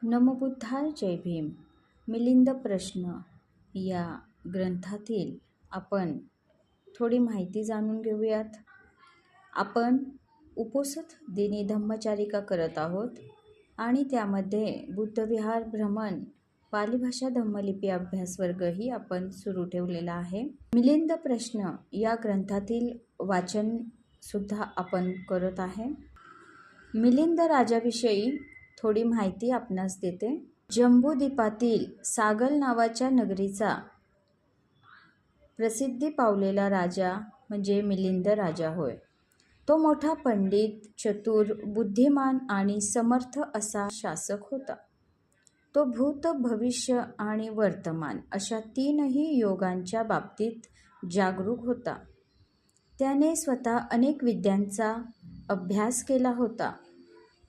नमो बुद्धाय जय भीम. मिलिंद प्रश्न या ग्रंथातील आपण थोडी माहिती जाणून घेऊयात. आपण उपोसथ दिनी धम्मचारिका करत आहोत आणि त्यामध्ये बुद्धविहार भ्रमण पाली भाषा धम्मलिपी अभ्यास वर्गही आपण सुरू ठेवलेला आहे. मिलिंद प्रश्न या ग्रंथातील वाचन सुद्धा आपण करत आहे. मिलिंद राजाविषयी थोडी माहिती आपणास देते. जंबूद्वीपातील सागल नावाच्या नगरीचा प्रसिद्धी पावलेला राजा म्हणजे मिलिंद राजा होय. तो मोठा पंडित, चतुर, बुद्धिमान आणि समर्थ असा शासक होता. तो भूत, भविष्य आणि वर्तमान अशा तीनही योगांच्या बाबतीत जागरूक होता. त्याने स्वतः अनेक विद्यांचा अभ्यास केला होता.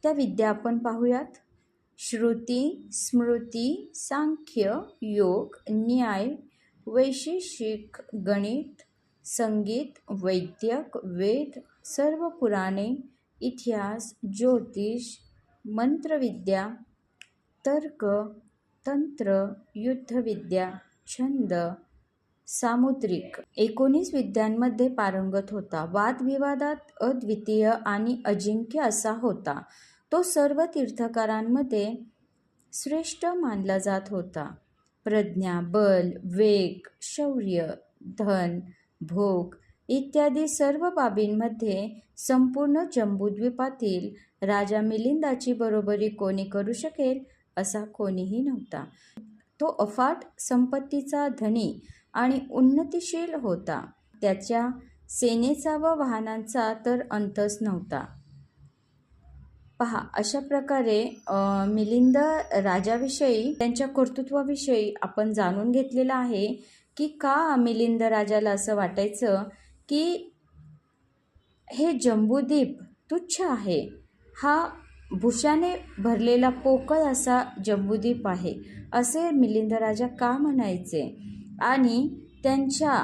त्या विद्या आपण पाहूयात. श्रुती, स्मृती, सांख्य, योग, न्याय, वैशेषिक, गणित, संगीत, वैद्यक, वेद, सर्व पुराणे, इतिहास, ज्योतिष, मंत्रविद्या, तर्क, तंत्र, युद्धविद्या, छंद, सामुद्रिक 19 विद्यांमध्ये पारंगत होता. वादविवादात अद्वितीय आणि अजिंक्य असा होता. तो सर्व तीर्थकारांमध्ये श्रेष्ठ मानला जात होता. प्रज्ञा, बल, वेग, शौर्य, धन, भोग इत्यादी सर्व बाबींमध्ये संपूर्ण जंबूद्वीपातील राजा मिलिंदाची बरोबरी कोणी करू शकेल असा कोणीही नव्हता. तो अफाट संपत्तीचा धनी आणि उन्नतिशील होता. त्याच्या सेनेचा व वाहनांचा तर अंतच नव्हता. पहा, अशा प्रकारे मिलिंद राजाविषयी, त्यांच्या कर्तृत्वाविषयी आपण जाणून घेतलेलं आहे की का मिलिंद राजाला असं वाटायचं की हे जंबूद्वीप तुच्छ आहे, हा भुशाने भरलेला पोकळ असा जंबूद्वीप आहे, असे मिलिंद राजा का म्हणायचे. आणि त्यांच्या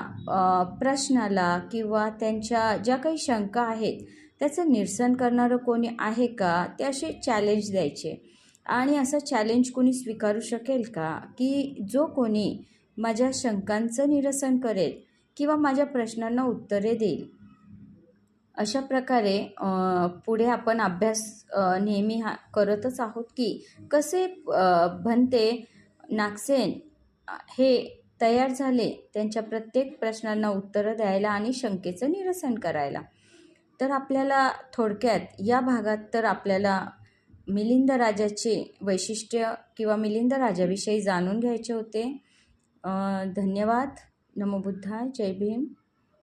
प्रश्नाला किंवा त्यांच्या ज्या काही शंका आहेत त्याचं निरसन करणारं कोणी आहे का, ते असे चॅलेंज द्यायचे. आणि असं चॅलेंज कोणी स्वीकारू शकेल का की जो कोणी माझ्या शंकांचं निरसन करेल किंवा माझ्या प्रश्नांना उत्तरे देईल. अशा प्रकारे पुढे आपण अभ्यास नेहमी करतच आहोत की कसे भंते नागसेन हे तयार झाले त्यांच्या प्रत्येक प्रश्नांना उत्तरं द्यायला आणि शंकेचं निरसन करायला. तर आपल्याला थोडक्यात या भागात तर आपल्याला मिलिंद राजाचे वैशिष्ट्य किंवा मिलिंद राजाविषयी जाणून घ्यायचे होते. धन्यवाद. नमो बुद्धाय जय भीम.